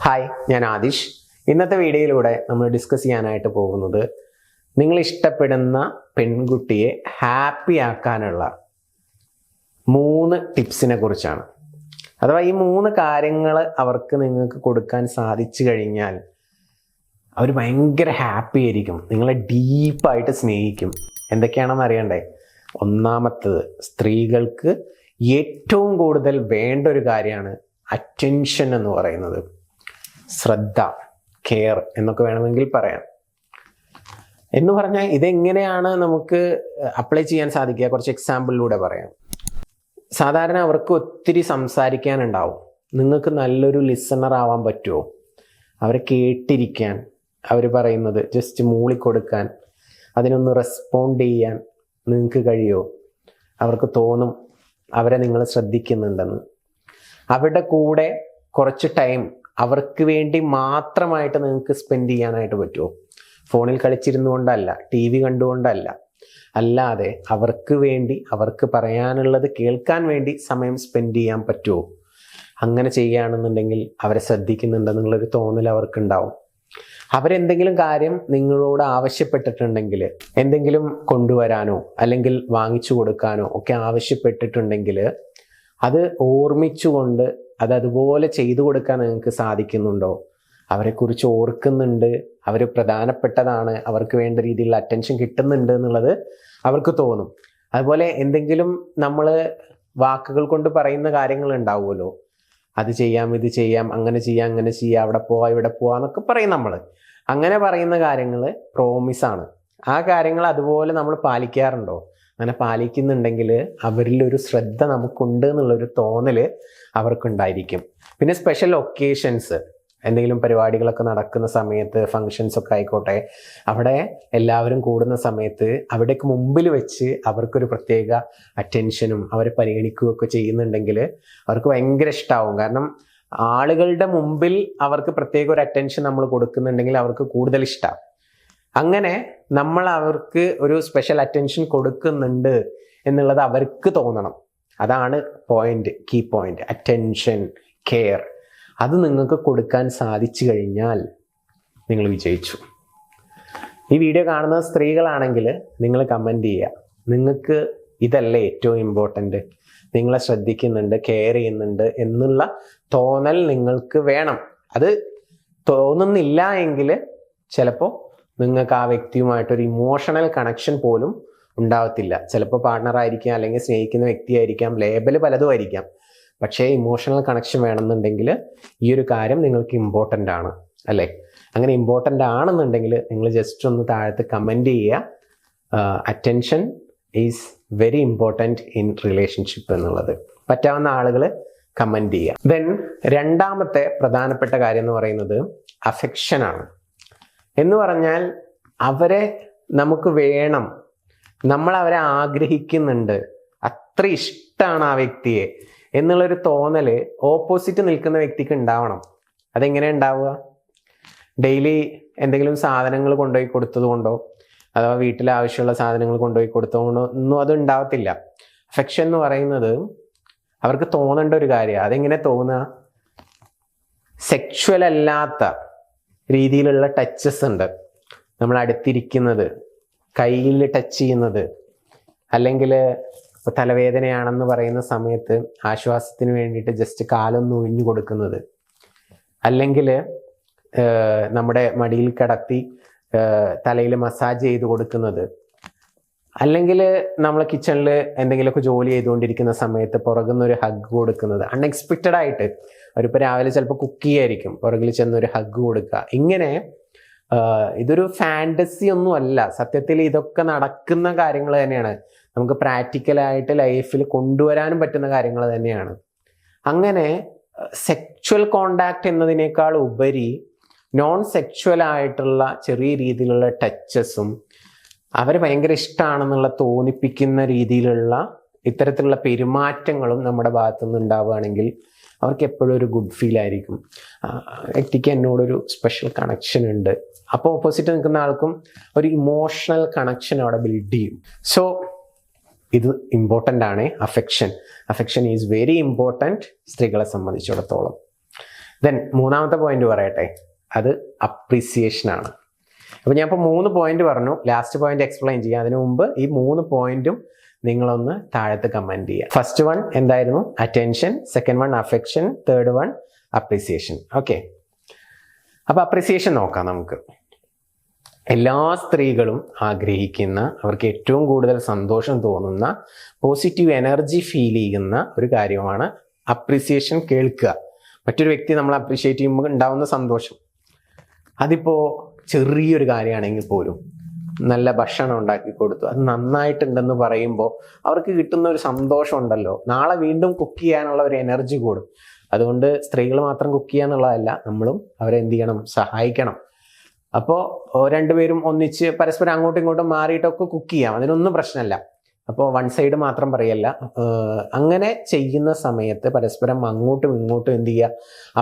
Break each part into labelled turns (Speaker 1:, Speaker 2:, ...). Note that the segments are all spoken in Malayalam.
Speaker 1: ഹായ്, ഞാൻ ആദിഷ്. ഇന്നത്തെ വീഡിയോയിലൂടെ നമ്മൾ ഡിസ്കസ് ചെയ്യാനായിട്ട് പോകുന്നത് നിങ്ങൾ ഇഷ്ടപ്പെടുന്ന പെൺകുട്ടിയെ ഹാപ്പി ആക്കാനുള്ള 3 ടിപ്സിനെ കുറിച്ചാണ്. അഥവാ ഈ 3 കാര്യങ്ങൾ അവർക്ക് നിങ്ങൾക്ക് കൊടുക്കാൻ സാധിച്ചു കഴിഞ്ഞാൽ അവർ ഭയങ്കര ഹാപ്പി ആയിരിക്കും, നിങ്ങളെ ഡീപ്പായിട്ട് സ്നേഹിക്കും. എന്തൊക്കെയാണെന്ന് അറിയണ്ടേ? ഒന്നാമത്തത്, സ്ത്രീകൾക്ക് ഏറ്റവും കൂടുതൽ വേണ്ട ഒരു കാര്യമാണ് അറ്റൻഷൻ എന്ന് പറയുന്നത്. ശ്രദ്ധ, കെയർ എന്നൊക്കെ വേണമെങ്കിൽ പറയാം. എന്ന് പറഞ്ഞാൽ ഇതെങ്ങനെയാണ് നമുക്ക് അപ്ലൈ ചെയ്യാൻ സാധിക്കുക? കുറച്ച് എക്സാമ്പിളിലൂടെ പറയാം. സാധാരണ അവർക്ക് ഒത്തിരി സംസാരിക്കാനുണ്ടാവും. നിങ്ങൾക്ക് നല്ലൊരു ലിസണർ ആവാൻ പറ്റുമോ? അവരെ കേട്ടിരിക്കാൻ, അവർ പറയുന്നത് ജസ്റ്റ് മൂളിക്കൊടുക്കാൻ, അതിനൊന്ന് റെസ്പോണ്ട് ചെയ്യാൻ നിങ്ങൾക്ക് കഴിയുമോ? അവർക്ക് തോന്നും അവരെ നിങ്ങൾ ശ്രദ്ധിക്കുന്നുണ്ടെന്ന്. അവരുടെ കൂടെ കുറച്ച് ടൈം അവർക്ക് വേണ്ടി മാത്രമായിട്ട് നിങ്ങൾക്ക് സ്പെൻഡ് ചെയ്യാനായിട്ട് പറ്റുമോ? ഫോണിൽ കളിച്ചിരുന്നു കൊണ്ടല്ല, TV കണ്ടുകൊണ്ടല്ല, അല്ലാതെ അവർക്ക് വേണ്ടി, അവർക്ക് പറയാനുള്ളത് കേൾക്കാൻ വേണ്ടി സമയം സ്പെൻഡ് ചെയ്യാൻ പറ്റുമോ? അങ്ങനെ ചെയ്യുകയാണെന്നുണ്ടെങ്കിൽ അവരെ ശ്രദ്ധിക്കുന്നുണ്ടെന്നുള്ളൊരു തോന്നൽ അവർക്കുണ്ടാവും. അവരെന്തെങ്കിലും കാര്യം നിങ്ങളോട് ആവശ്യപ്പെട്ടിട്ടുണ്ടെങ്കിൽ, എന്തെങ്കിലും കൊണ്ടുവരാനോ അല്ലെങ്കിൽ വാങ്ങിച്ചു കൊടുക്കാനോ ഒക്കെ ആവശ്യപ്പെട്ടിട്ടുണ്ടെങ്കിൽ അത് ഓർമ്മിച്ചുകൊണ്ട് അതുപോലെ ചെയ്തു കൊടുക്കാൻ നിങ്ങൾക്ക് സാധിക്കുന്നുണ്ടോ? അവരെക്കുറിച്ച് ഓർക്കുന്നുണ്ട്, അവർ പ്രധാനപ്പെട്ടതാണ്, അവർക്ക് വേണ്ട രീതിയിലുള്ള അറ്റൻഷൻ കിട്ടുന്നുണ്ട് എന്നുള്ളത് അവർക്ക് തോന്നും. അതുപോലെ എന്തെങ്കിലും നമ്മൾ വാക്കുകൾ കൊണ്ട് പറയുന്ന കാര്യങ്ങൾ ഉണ്ടാവുമല്ലോ, അത് ചെയ്യാം, ഇത് ചെയ്യാം, അങ്ങനെ ചെയ്യാം, അങ്ങനെ ചെയ്യാം, അവിടെ പോവാം, ഇവിടെ പോവാം എന്നൊക്കെ പറയും. നമ്മൾ അങ്ങനെ പറയുന്ന കാര്യങ്ങൾ പ്രോമിസാണ്. ആ കാര്യങ്ങൾ അതുപോലെ നമ്മൾ പാലിക്കാറുണ്ടോ? അങ്ങനെ പാലിക്കുന്നുണ്ടെങ്കിൽ അവരിലൊരു ശ്രദ്ധ നമുക്കുണ്ട് എന്നുള്ളൊരു തോന്നൽ അവർക്കുണ്ടായിരിക്കും. പിന്നെ സ്പെഷ്യൽ ഒക്കേഷൻസ്, എന്തെങ്കിലും പരിപാടികളൊക്കെ നടക്കുന്ന സമയത്ത്, ഫങ്ഷൻസ് ഒക്കെ ആയിക്കോട്ടെ, അവിടെ എല്ലാവരും കൂടുന്ന സമയത്ത് അവിടേക്ക് മുമ്പിൽ വെച്ച് അവർക്കൊരു പ്രത്യേക അറ്റൻഷനും അവരെ പരിഗണിക്കുകയൊക്കെ ചെയ്യുന്നുണ്ടെങ്കിൽ അവർക്ക് ഭയങ്കര ഇഷ്ടമാവും. കാരണം ആളുകളുടെ മുമ്പിൽ അവർക്ക് പ്രത്യേക ഒരു അറ്റൻഷൻ നമ്മൾ കൊടുക്കുന്നുണ്ടെങ്കിൽ അവർക്ക് കൂടുതൽ ഇഷ്ടമാവും. അങ്ങനെ നമ്മൾ അവർക്ക് ഒരു സ്പെഷ്യൽ അറ്റൻഷൻ കൊടുക്കുന്നുണ്ട് എന്നുള്ളത് അവർക്ക് തോന്നണം. അതാണ് point, key point, attention, care. അത് നിങ്ങൾക്ക് കൊടുക്കാൻ സാധിച്ചു കഴിഞ്ഞാൽ നിങ്ങൾ വിജയിച്ചു. ഈ വീഡിയോ കാണുന്ന സ്ത്രീകളാണെങ്കിൽ നിങ്ങൾ കമൻറ്റ് ചെയ്യുക, നിങ്ങൾക്ക് ഇതല്ലേ ഏറ്റവും ഇമ്പോർട്ടൻ്റ്, നിങ്ങളെ ശ്രദ്ധിക്കുന്നുണ്ട്, കെയർ ചെയ്യുന്നുണ്ട് എന്നുള്ള തോന്നൽ നിങ്ങൾക്ക് വേണം. അത് തോന്നുന്നില്ല എങ്കിൽ ചിലപ്പോൾ നിങ്ങൾക്ക് ആ വ്യക്തിയുമായിട്ടൊരു ഇമോഷണൽ കണക്ഷൻ പോലും ഉണ്ടാവത്തില്ല. ചിലപ്പോൾ പാർട്ട്ണറായിരിക്കാം, അല്ലെങ്കിൽ സ്നേഹിക്കുന്ന വ്യക്തിയായിരിക്കാം, ലേബൽ പലതും ആയിരിക്കാം. പക്ഷേ ഇമോഷണൽ കണക്ഷൻ വേണമെന്നുണ്ടെങ്കിൽ ഈ ഒരു കാര്യം നിങ്ങൾക്ക് ഇമ്പോർട്ടൻ്റ് ആണ്, അല്ലേ? അങ്ങനെ ഇമ്പോർട്ടൻ്റ് ആണെന്നുണ്ടെങ്കിൽ നിങ്ങൾ ജസ്റ്റ് ഒന്ന് താഴത്ത് കമൻറ്റ് ചെയ്യുക, attention is very important in relationship എന്നുള്ളത്. പറ്റാവുന്ന ആളുകൾ കമൻറ്റ് ചെയ്യുക. ദെൻ രണ്ടാമത്തെ പ്രധാനപ്പെട്ട കാര്യം എന്ന് പറയുന്നത് അഫെക്ഷനാണ്. എന്ന് പറഞ്ഞാൽ അവരെ നമുക്ക് വേണം, നമ്മൾ അവരെ ആഗ്രഹിക്കുന്നുണ്ട്, അത്ര ഇഷ്ടമാണ് ആ വ്യക്തിയെ എന്നുള്ളൊരു തോന്നൽ ഓപ്പോസിറ്റ് നിൽക്കുന്ന വ്യക്തിക്ക് ഉണ്ടാവണം. അതെങ്ങനെ ഉണ്ടാവുക? ഡെയിലി എന്തെങ്കിലും സാധനങ്ങൾ കൊണ്ടുപോയി കൊടുത്തത് കൊണ്ടോ, അഥവാ വീട്ടിൽ ആവശ്യമുള്ള സാധനങ്ങൾ കൊണ്ടുപോയി കൊടുത്തതുകൊണ്ടോ ഒന്നും അത് ഉണ്ടാവത്തില്ല. അഫെക്ഷൻ എന്ന് പറയുന്നത് അവർക്ക് തോന്നേണ്ട ഒരു കാര്യമാണ്. അതെങ്ങനെ തോന്നുക? സെക്ഷുവൽ അല്ലാത്ത രീതിയിലുള്ള ടച്ചസ് ഉണ്ട്. നമ്മൾ അടുത്തിരിക്കുന്നത്, കയ്യിൽ ടച്ച് ചെയ്യുന്നത്, അല്ലെങ്കിൽ ഇപ്പോൾ തലവേദനയാണെന്ന് പറയുന്ന സമയത്ത് ആശ്വാസത്തിന് വേണ്ടിയിട്ട് ജസ്റ്റ് കാലൊന്ന് ഒഴിഞ്ഞു കൊടുക്കുന്നത്, അല്ലെങ്കിൽ നമ്മുടെ മടിയിൽ കിടത്തി തലയിൽ മസാജ് ചെയ്ത് കൊടുക്കുന്നത്, അല്ലെങ്കിൽ നമ്മൾ കിച്ചണിൽ എന്തെങ്കിലുമൊക്കെ ജോലി ചെയ്തുകൊണ്ടിരിക്കുന്ന സമയത്ത് പുറകുന്നൊരു ഹഗ് കൊടുക്കുന്നത്, അൺഎക്സ്പെക്റ്റഡ് ആയിട്ട്. അവരിപ്പോൾ രാവിലെ ചിലപ്പോൾ കുക്ക് ചെയ്യായിരിക്കും, പുറകിൽ ചെന്നൊരു ഹഗ് കൊടുക്കുക. ഇങ്ങനെ ഇതൊരു ഫാൻറ്റസി ഒന്നും അല്ല, സത്യത്തിൽ ഇതൊക്കെ നടക്കുന്ന കാര്യങ്ങൾ തന്നെയാണ്. നമുക്ക് പ്രാക്ടിക്കലായിട്ട് ലൈഫിൽ കൊണ്ടുവരാനും പറ്റുന്ന കാര്യങ്ങൾ തന്നെയാണ്. അങ്ങനെ സെക്ച്വൽ കോണ്ടാക്ട് എന്നതിനേക്കാൾ ഉപരി നോൺ സെക്ച്വൽ ആയിട്ടുള്ള ചെറിയ രീതിയിലുള്ള ടച്ചസും അവർ ഭയങ്കര ഇഷ്ടമാണെന്നുള്ള തോന്നിപ്പിക്കുന്ന രീതിയിലുള്ള ഇത്തരത്തിലുള്ള പെരുമാറ്റങ്ങളും നമ്മുടെ ഭാഗത്തുനിന്ന് ഉണ്ടാവുകയാണെങ്കിൽ അവർക്ക് എപ്പോഴും ഒരു ഗുഡ് ഫീൽ ആയിരിക്കും. വ്യക്തിക്ക് എന്നോടൊരു സ്പെഷ്യൽ കണക്ഷൻ ഉണ്ട്. അപ്പോൾ ഓപ്പോസിറ്റ് നിൽക്കുന്ന ആൾക്കും ഒരു ഇമോഷണൽ കണക്ഷൻ അവിടെ ബിൽഡ് ചെയ്യും. സോ ഇത് ഇമ്പോർട്ടൻ്റ് ആണ്. അഫെക്ഷൻ ഈസ് വെരി ഇമ്പോർട്ടൻറ്റ് സ്ത്രീകളെ സംബന്ധിച്ചിടത്തോളം. ദെൻ മൂന്നാമത്തെ പോയിന്റ് പറയട്ടെ, അത് അപ്രീസിയേഷൻ ആണ്. അപ്പോൾ ഞാൻ ഇപ്പോൾ 3 പോയിന്റ് പറഞ്ഞു, ലാസ്റ്റ് പോയിന്റ് എക്സ്പ്ലെയിൻ ചെയ്യാം. അതിനു മുമ്പ് ഈ 3 പോയിന്റും നിങ്ങളൊന്ന് താഴത്ത് കമന്റ് ചെയ്യുക. ഫസ്റ്റ് വൺ എന്തായിരുന്നു? Attention. Second one affection. Third one appreciation. Okay, അപ്പോൾ അപ്രീസിയേഷൻ നോക്കാം നമുക്ക്. എല്ലാ സ്ത്രീകളും ആഗ്രഹിക്കുന്ന, അവർക്ക് ഏറ്റവും കൂടുതൽ സന്തോഷം തോന്നുന്ന, പോസിറ്റീവ് എനർജി ഫീൽ ചെയ്യുന്ന ഒരു കാര്യമാണ് അപ്രീസിയേഷൻ കേൾക്കുക. മറ്റൊരു വ്യക്തി നമ്മൾ അപ്രീഷിയേറ്റ് ചെയ്യുമ്പോൾ ഉണ്ടാവുന്ന സന്തോഷം, അതിപ്പോൾ ചെറിയൊരു കാര്യമാണെങ്കിൽ പോലും, നല്ല ഭക്ഷണം ഉണ്ടാക്കി കൊടുത്തു, അത് നന്നായിട്ടുണ്ടെന്ന് പറയുമ്പോൾ അവർക്ക് കിട്ടുന്ന ഒരു സന്തോഷം ഉണ്ടല്ലോ, നാളെ വീണ്ടും കുക്ക് ചെയ്യാനുള്ള ഒരു എനർജി കൂടും. അതുകൊണ്ട് സ്ത്രീകൾ മാത്രം കുക്ക് ചെയ്യുക എന്നുള്ളതല്ല, നമ്മളും അവരെ എന്ത് ചെയ്യണം? സഹായിക്കണം. അപ്പോൾ രണ്ടുപേരും ഒന്നിച്ച് പരസ്പരം അങ്ങോട്ടും ഇങ്ങോട്ടും മാറിയിട്ടൊക്കെ കുക്ക് ചെയ്യാം, അതിനൊന്നും പ്രശ്നമല്ല. അപ്പോൾ വൺ സൈഡ് മാത്രം പറയല്ല. അങ്ങനെ ചെയ്യുന്ന സമയത്ത് പരസ്പരം അങ്ങോട്ടും ഇങ്ങോട്ടും എന്ത് ചെയ്യുക?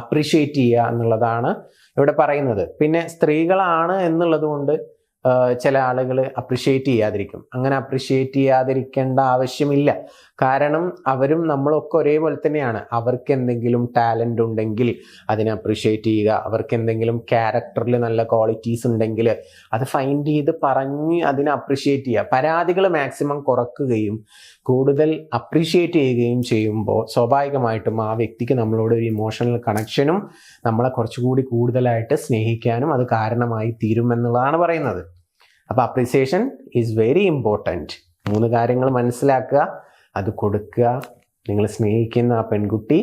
Speaker 1: അപ്രീഷിയേറ്റ് ചെയ്യുക എന്നുള്ളതാണ് ഇവിടെ പറയുന്നത്. പിന്നെ സ്ത്രീകളാണ് എന്നുള്ളത് കൊണ്ട് ചില ആളുകൾ അപ്രിഷ്യേറ്റ് ചെയ്യാതിരിക്കും. അങ്ങനെ അപ്രിഷ്യേറ്റ് ചെയ്യാതിരിക്കേണ്ട ആവശ്യമില്ല. കാരണം അവരും നമ്മളൊക്കെ ഒരേപോലെ തന്നെയാണ്. അവർക്ക് എന്തെങ്കിലും ടാലൻ്റ് ഉണ്ടെങ്കിൽ അതിനെ അപ്രിഷ്യേറ്റ് ചെയ്യുക. അവർക്ക് എന്തെങ്കിലും ക്യാരക്ടറിൽ നല്ല ക്വാളിറ്റീസ് ഉണ്ടെങ്കിൽ അത് ഫൈൻഡ് ചെയ്ത് പറഞ്ഞ് അതിനെ അപ്രിഷ്യേറ്റ് ചെയ്യുക. പരാതികൾ മാക്സിമം കുറക്കുകയും കൂടുതൽ അപ്രിഷ്യേറ്റ് ചെയ്യുകയും ചെയ്യുമ്പോൾ സ്വാഭാവികമായിട്ടും ആ വ്യക്തിക്ക് നമ്മളോട് ഒരു ഇമോഷണൽ കണക്ഷനും നമ്മളെ കുറച്ചുകൂടി കൂടുതലായിട്ട് സ്നേഹിക്കാനും അത് കാരണമായി തീരുമെന്നുള്ളതാണ് പറയുന്നത്. അപ്പോൾ അപ്രിസിയേഷൻ ഈസ് വെരി ഇമ്പോർട്ടൻറ്റ്. 3 കാര്യങ്ങൾ മനസ്സിലാക്കുക, അത് കൊടുക്കുക. നിങ്ങൾ സ്നേഹിക്കുന്ന ആ പെൺകുട്ടി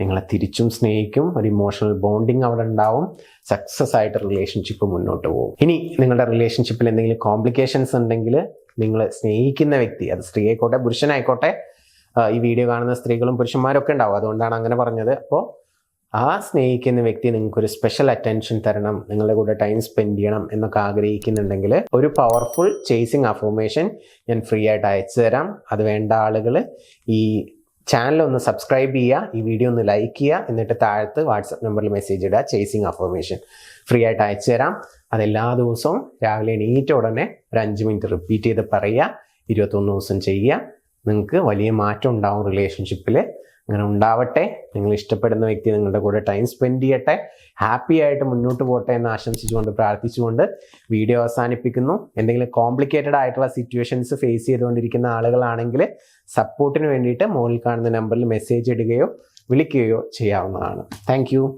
Speaker 1: നിങ്ങളെ തിരിച്ചും സ്നേഹിക്കും. ഒരു ഇമോഷണൽ ബോണ്ടിങ് അവിടെ ഉണ്ടാവും. സക്സസ് ആയിട്ട് റിലേഷൻഷിപ്പ് മുന്നോട്ട് പോകും. ഇനി നിങ്ങളുടെ റിലേഷൻഷിപ്പിൽ എന്തെങ്കിലും കോംപ്ലിക്കേഷൻസ് ഉണ്ടെങ്കിൽ നിങ്ങൾ സ്നേഹിക്കുന്ന വ്യക്തി, അത് സ്ത്രീ ആയിക്കോട്ടെ പുരുഷനായിക്കോട്ടെ, ഈ വീഡിയോ കാണുന്ന സ്ത്രീകളും പുരുഷന്മാരൊക്കെ ഉണ്ടാവും, അതുകൊണ്ടാണ് അങ്ങനെ പറഞ്ഞത്. അപ്പോൾ ആ സ്നേഹിക്കുന്ന വ്യക്തി നിങ്ങൾക്കൊരു സ്പെഷ്യൽ അറ്റൻഷൻ തരണം, നിങ്ങളുടെ കൂടെ ടൈം സ്പെൻഡ് ചെയ്യണം എന്നൊക്കെ ആഗ്രഹിക്കുന്നുണ്ടെങ്കിൽ ഒരു പവർഫുൾ ചേസിങ് അഫർമേഷൻ ഞാൻ ഫ്രീ ആയിട്ട് അയച്ചു തരാം. അത് വേണ്ട ആളുകൾ ഈ ചാനൽ ഒന്ന് സബ്സ്ക്രൈബ് ചെയ്യുക, ഈ വീഡിയോ ഒന്ന് ലൈക്ക് ചെയ്യുക, എന്നിട്ട് താഴത്ത് വാട്സപ്പ് നമ്പറിൽ മെസ്സേജ് ഇടുക. ചേസിങ് അഫർമേഷൻ ഫ്രീ ആയിട്ട് അയച്ചു തരാം. അതെല്ലാ ദിവസവും രാവിലെ എണീറ്റ ഉടനെ ഒരു 5 മിനിറ്റ് റിപ്പീറ്റ് ചെയ്ത് പറയുക. 21 ദിവസം ചെയ്യുക. നിങ്ങൾക്ക് വലിയ മാറ്റം ഉണ്ടാവും റിലേഷൻഷിപ്പിൽ. അങ്ങനെ ഉണ്ടാവട്ടെ. നിങ്ങൾ ഇഷ്ടപ്പെടുന്ന വ്യക്തി നിങ്ങളുടെ കൂടെ ടൈം സ്പെൻഡ് ചെയ്യട്ടെ. ഹാപ്പി ആയിട്ട് മുന്നോട്ട് പോട്ടെ എന്ന് ആശംസിച്ചുകൊണ്ട് പ്രാർത്ഥിച്ചുകൊണ്ട് വീഡിയോ അവസാനിപ്പിക്കുന്നു. എന്തെങ്കിലും കോംപ്ലിക്കേറ്റഡ് ആയിട്ടുള്ള സിറ്റുവേഷൻസ് ഫേസ് ചെയ്തുകൊണ്ടിരിക്കുന്ന ആളുകളാണെങ്കിൽ സപ്പോർട്ടിന് വേണ്ടിയിട്ട് മുകളിൽ കാണുന്ന നമ്പറിൽ മെസ്സേജ് ഇടുകയോ വിളിക്കുകയോ ചെയ്യാവുന്നതാണ്. താങ്ക്